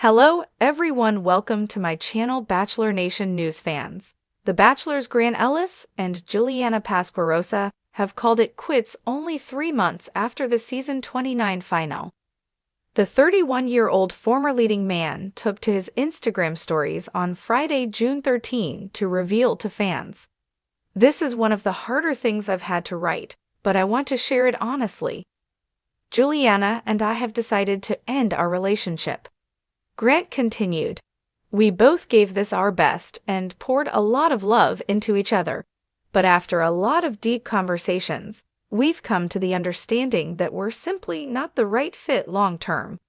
Hello, everyone. Welcome to my channel, Bachelor Nation News fans. The Bachelor's Grant Ellis and Juliana Pasquarosa have called it quits only 3 months after the season 29 final. The 31-year-old former leading man took to his Instagram stories on Friday, June 13, to reveal to fans, "This is one of the harder things I've had to write, but I want to share it honestly. Juliana and I have decided to end our relationship." Grant continued, "We both gave this our best and poured a lot of love into each other, but after a lot of deep conversations, we've come to the understanding that we're simply not the right fit long-term."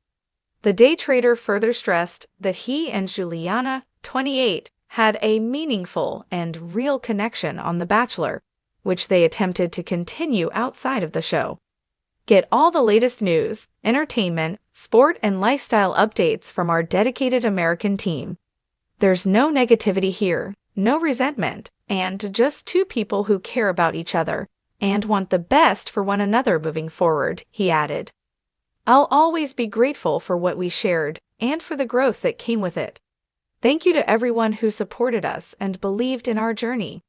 The day trader further stressed that he and Juliana, 28, had a meaningful and real connection on The Bachelor, which they attempted to continue outside of the show. Get all the latest news, entertainment, sport, and lifestyle updates from our dedicated American team. There's no negativity here, no resentment, and just two people who care about each other and want the best for one another moving forward, he added. "I'll always be grateful for what we shared and for the growth that came with it. Thank you to everyone who supported us and believed in our journey.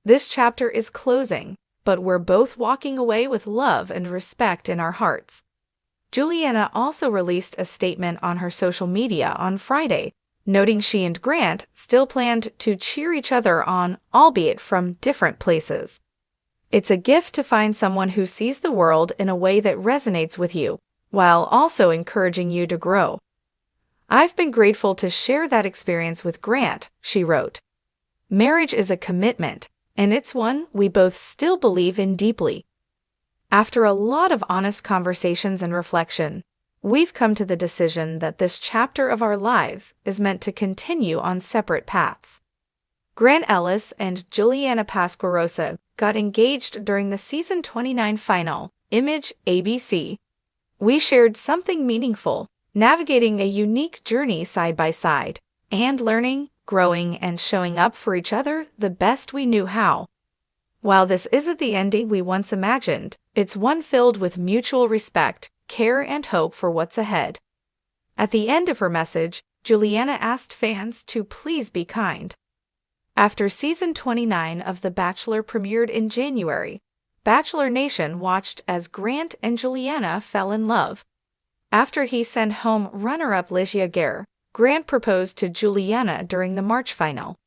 This chapter is closing, but we're both walking away with love and respect in our hearts." Juliana also released a statement on her social media on Friday, noting she and Grant still planned to cheer each other on, albeit from different places. "It's a gift to find someone who sees the world in a way that resonates with you, while also encouraging you to grow. I've been grateful to share that experience with Grant," she wrote. "Marriage is a commitment, and it's one we both still believe in deeply. After a lot of honest conversations and reflection, we've come to the decision that this chapter of our lives is meant to continue on separate paths." Grant Ellis and Juliana Pasquarosa got engaged during the season 29 final, Image ABC. "We shared something meaningful, navigating a unique journey side by side, and learning, growing, and showing up for each other the best we knew how. While this isn't the ending we once imagined, it's one filled with mutual respect, care, and hope for what's ahead." At the end of her message, Juliana asked fans to please be kind. After season 29 of The Bachelor premiered in January, Bachelor Nation watched as Grant and Juliana fell in love. After he sent home runner-up Ligia Gare, Grant proposed to Juliana during the March final.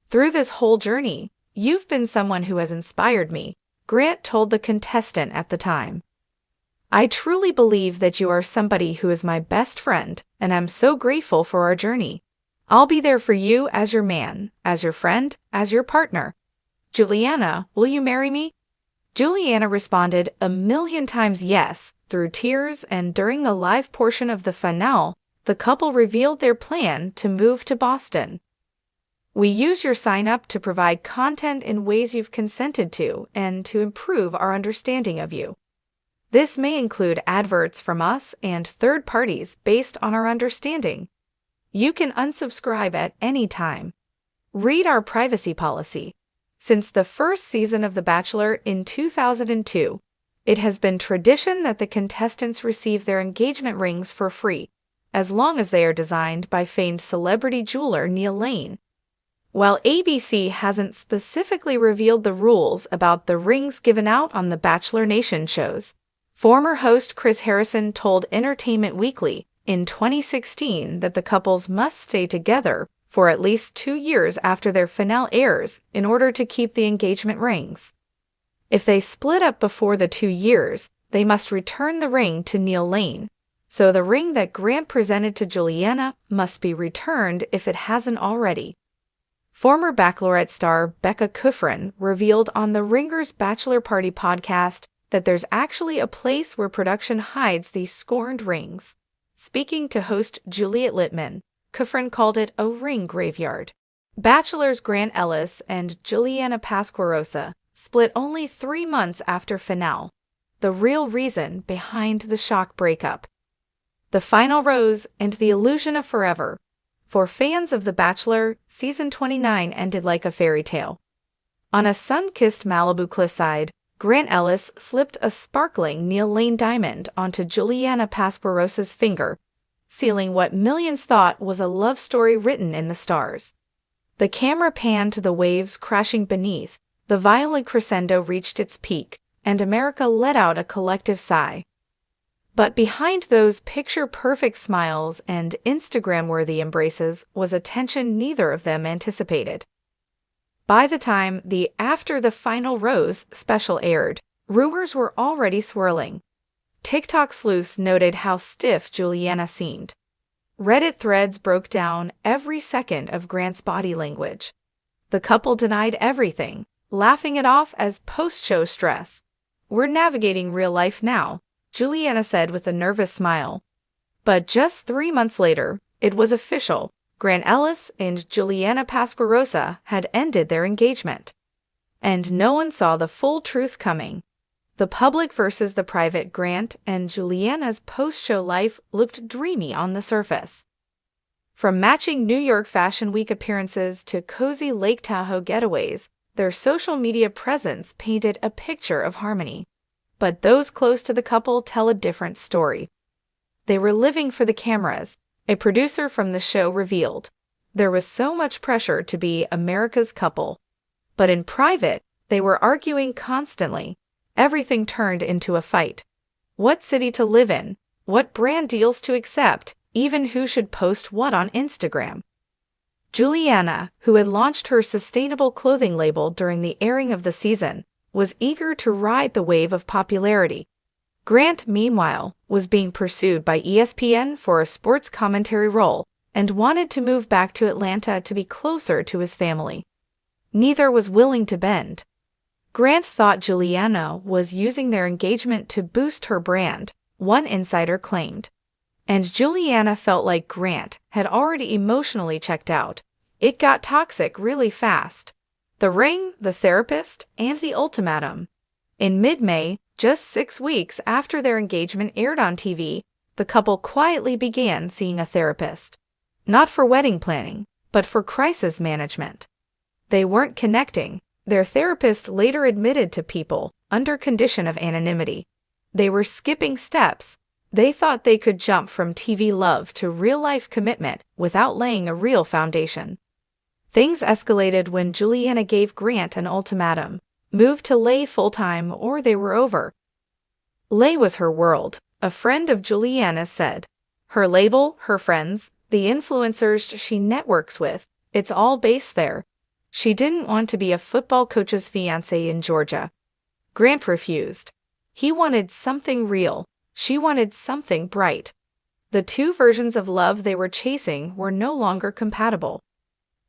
"Through this whole journey, you've been someone who has inspired me," Grant told the contestant at the time. "I truly believe that you are somebody who is my best friend, and I'm so grateful for our journey. I'll be there for you as your man, as your friend, as your partner. Juliana, will you marry me?" Juliana responded 1,000,000 times yes, through tears, and during the live portion of the finale, the couple revealed their plan to move to Boston. "We use your sign-up to provide content in ways you've consented to and to improve our understanding of you. This may include adverts from us and third parties based on our understanding. You can unsubscribe at any time. Read our privacy policy. Since the first season of The Bachelor in 2002, it has been tradition that the contestants receive their engagement rings for free, as long as they are designed by famed celebrity jeweler Neil Lane. While ABC hasn't specifically revealed the rules about the rings given out on the Bachelor Nation shows, former host Chris Harrison told Entertainment Weekly in 2016 that the couples must stay together for at least 2 years after their finale airs in order to keep the engagement rings. If they split up before the 2 years, they must return the ring to Neil Lane, so the ring that Grant presented to Juliana must be returned if it hasn't already. Former Bachelorette star Becca Kufrin revealed on the Ringer's Bachelor Party podcast that there's actually a place where production hides these scorned rings. Speaking to host Juliet Littman, Kufrin called it a ring graveyard. Bachelor's Grant Ellis and Juliana Pasquarosa split only 3 months after finale, the real reason behind the shock breakup. The final rose and the illusion of forever. For fans of The Bachelor, season 29 ended like a fairy tale. On a sun-kissed Malibu cliffside, Grant Ellis slipped a sparkling Neil Lane diamond onto Juliana Pasquarosa's finger, sealing what millions thought was a love story written in the stars. The camera panned to the waves crashing beneath, the violent crescendo reached its peak, and America let out a collective sigh. But behind those picture-perfect smiles and Instagram-worthy embraces was a tension neither of them anticipated. By the time the After the Final Rose special aired, rumors were already swirling. TikTok sleuths noted how stiff Juliana seemed. Reddit threads broke down every second of Grant's body language. The couple denied everything, laughing it off as post-show stress. "We're navigating real life now," Juliana said with a nervous smile. But just 3 months later, it was official. Grant Ellis and Juliana Pasquarosa had ended their engagement. And no one saw the full truth coming. The public versus the private. Grant and Juliana's post-show life looked dreamy on the surface. From matching New York Fashion Week appearances to cozy Lake Tahoe getaways, their social media presence painted a picture of harmony. But those close to the couple tell a different story. They were living for the cameras, a producer from the show revealed. There was so much pressure to be America's couple. But in private, they were arguing constantly. Everything turned into a fight. What city to live in, what brand deals to accept, even who should post what on Instagram. Juliana, who had launched her sustainable clothing label during the airing of the season, was eager to ride the wave of popularity. Grant, meanwhile, was being pursued by ESPN for a sports commentary role and wanted to move back to Atlanta to be closer to his family. Neither was willing to bend. Grant thought Juliana was using their engagement to boost her brand, one insider claimed. And Juliana felt like Grant had already emotionally checked out. It got toxic really fast. The ring, the therapist, and the ultimatum. In mid-May, just 6 weeks after their engagement aired on TV, the couple quietly began seeing a therapist. Not for wedding planning, but for crisis management. They weren't connecting. Their therapist later admitted to People, under condition of anonymity. They were skipping steps. They thought they could jump from TV love to real-life commitment without laying a real foundation. Things escalated when Juliana gave Grant an ultimatum: move to LA full-time or they were over. LA was her world, a friend of Juliana's said. Her label, her friends, the influencers she networks with, it's all based there. She didn't want to be a football coach's fiancé in Georgia. Grant refused. He wanted something real. She wanted something bright. The two versions of love they were chasing were no longer compatible.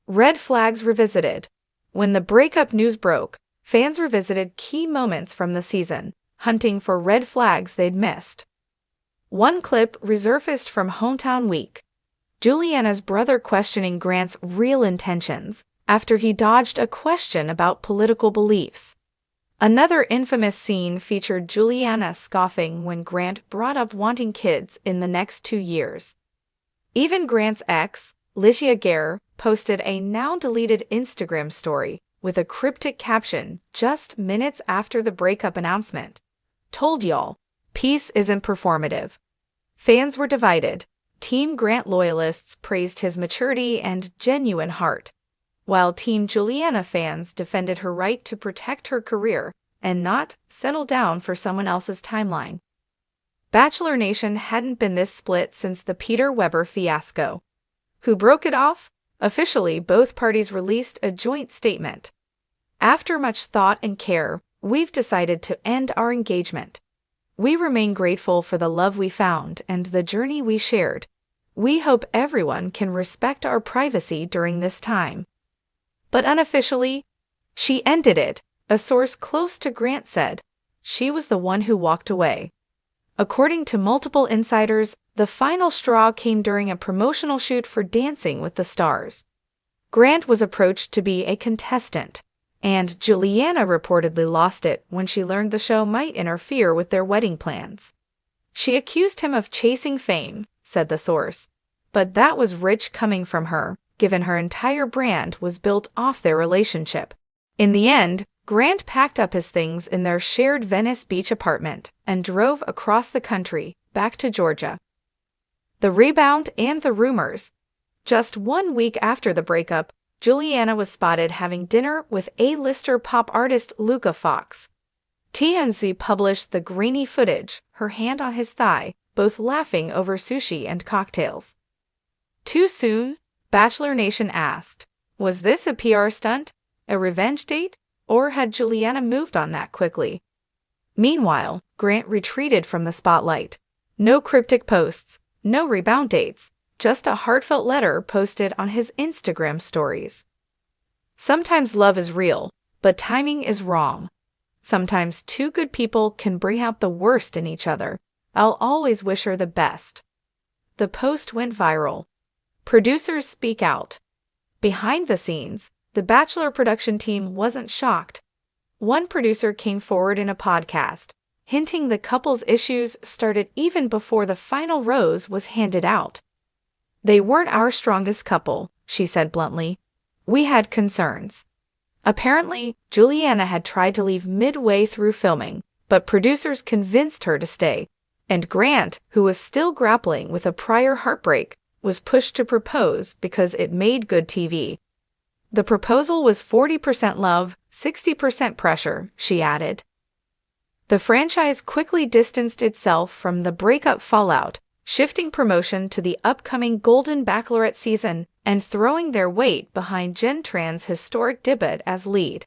Red flags revisited. When the breakup news broke, fans revisited key moments from the season, hunting for red flags they'd missed. One clip resurfaced from Hometown Week. Juliana's brother questioning Grant's real intentions after he dodged a question about political beliefs. Another infamous scene featured Juliana scoffing when Grant brought up wanting kids in the next 2 years. Even Grant's ex, Licia Gare, posted a now-deleted Instagram story with a cryptic caption just minutes after the breakup announcement. "Told y'all, peace isn't performative." Fans were divided. Team Grant loyalists praised his maturity and genuine heart, while Team Juliana fans defended her right to protect her career and not settle down for someone else's timeline. Bachelor Nation hadn't been this split since the Peter Weber fiasco. Who broke it off? Officially, both parties released a joint statement. "After much thought and care, we've decided to end our engagement. We remain grateful for the love we found and the journey we shared. We hope everyone can respect our privacy during this time." But unofficially, she ended it, a source close to Grant said. She was the one who walked away. According to multiple insiders, the final straw came during a promotional shoot for Dancing with the Stars. Grant was approached to be a contestant, and Juliana reportedly lost it when she learned the show might interfere with their wedding plans. She accused him of chasing fame, said the source, but that was rich coming from her, given her entire brand was built off their relationship. In the end, Grant packed up his things in their shared Venice Beach apartment and drove across the country, back to Georgia. The rebound and the rumors. Just 1 week after the breakup, Juliana was spotted having dinner with A-lister pop artist Luca Fox. TMZ published the grainy footage, her hand on his thigh, both laughing over sushi and cocktails. Too soon? Bachelor Nation asked. Was this a PR stunt, a revenge date, or had Juliana moved on that quickly? Meanwhile, Grant retreated from the spotlight. No cryptic posts, no rebound dates, just a heartfelt letter posted on his Instagram stories. Sometimes love is real, but timing is wrong. Sometimes two good people can bring out the worst in each other. I'll always wish her the best. The post went viral. Producers speak out. Behind the scenes, the Bachelor production team wasn't shocked. One producer came forward in a podcast, hinting the couple's issues started even before the final rose was handed out. They weren't our strongest couple, she said bluntly. We had concerns. Apparently, Juliana had tried to leave midway through filming, but producers convinced her to stay, and Grant, who was still grappling with a prior heartbreak, was pushed to propose because it made good TV. The proposal was 40% love, 60% pressure, she added. The franchise quickly distanced itself from the breakup fallout, shifting promotion to the upcoming Golden Bachelorette season and throwing their weight behind Jen Tran's historic debut as lead.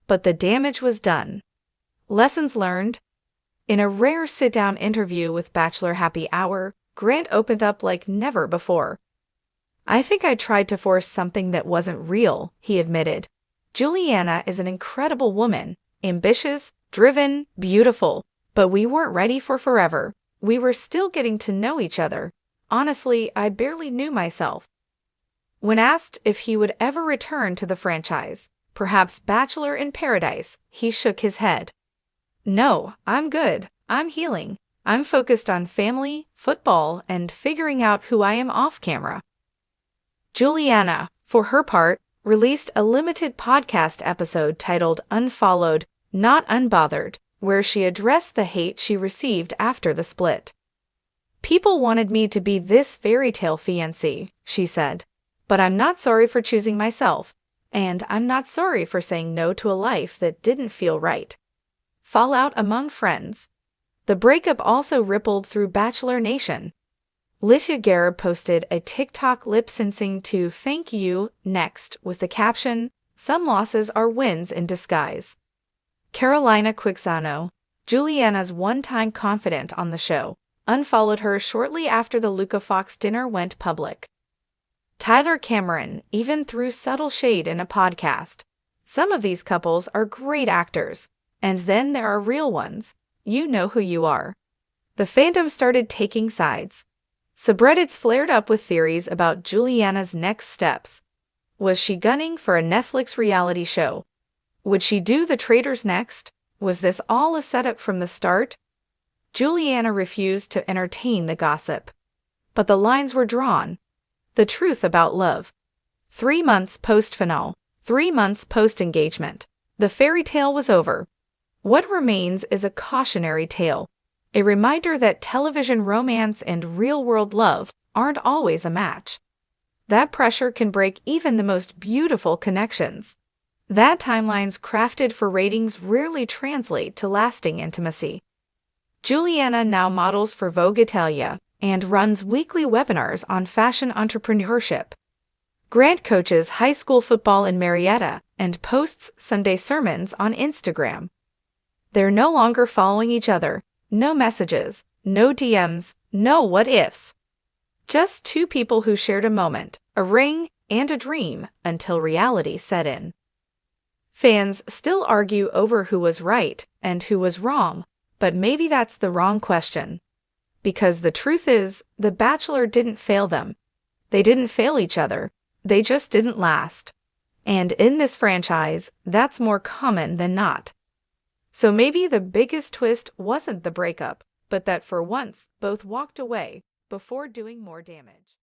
But the damage was done. Lessons learned? In a rare sit-down interview with Bachelor Happy Hour, Grant opened up like never before. I think I tried to force something that wasn't real, he admitted. Juliana is an incredible woman, ambitious, driven, beautiful, but we weren't ready for forever. We were still getting to know each other. Honestly, I barely knew myself. When asked if he would ever return to the franchise, perhaps Bachelor in Paradise, he shook his head. No, I'm good. I'm healing. I'm focused on family, football, and figuring out who I am off camera. Juliana, for her part, released a limited podcast episode titled Unfollowed, Not Unbothered, where she addressed the hate she received after the split. People wanted me to be this fairy tale fiancé, she said, but I'm not sorry for choosing myself, and I'm not sorry for saying no to a life that didn't feel right. Fallout among friends. The breakup also rippled through Bachelor Nation. Licia Garib posted a TikTok lip-syncing to Thank You Next with the caption, Some losses are wins in disguise. Carolina Quixano, Juliana's one-time confidant on the show, unfollowed her shortly after the Luca Fox dinner went public. Tyler Cameron even threw subtle shade in a podcast. Some of these couples are great actors, and then there are real ones. You know who you are. The fandom started taking sides. Subreddits flared up with theories about Juliana's next steps. Was she gunning for a Netflix reality show? Would she do The Traitors next? Was this all a setup from the start? Juliana refused to entertain the gossip. But the lines were drawn. The truth about love. 3 months post-finale, 3 months post-engagement. The fairy tale was over. What remains is a cautionary tale, a reminder that television romance and real-world love aren't always a match. That pressure can break even the most beautiful connections. That timelines crafted for ratings rarely translate to lasting intimacy. Juliana now models for Vogue Italia and runs weekly webinars on fashion entrepreneurship. Grant coaches high school football in Marietta and posts Sunday sermons on Instagram. They're no longer following each other. No messages, no DMs, no what-ifs. Just two people who shared a moment, a ring, and a dream until reality set in. Fans still argue over who was right and who was wrong, but maybe that's the wrong question. Because the truth is, The Bachelor didn't fail them. They didn't fail each other. They just didn't last. And in this franchise, that's more common than not. So maybe the biggest twist wasn't the breakup, but that for once both walked away before doing more damage.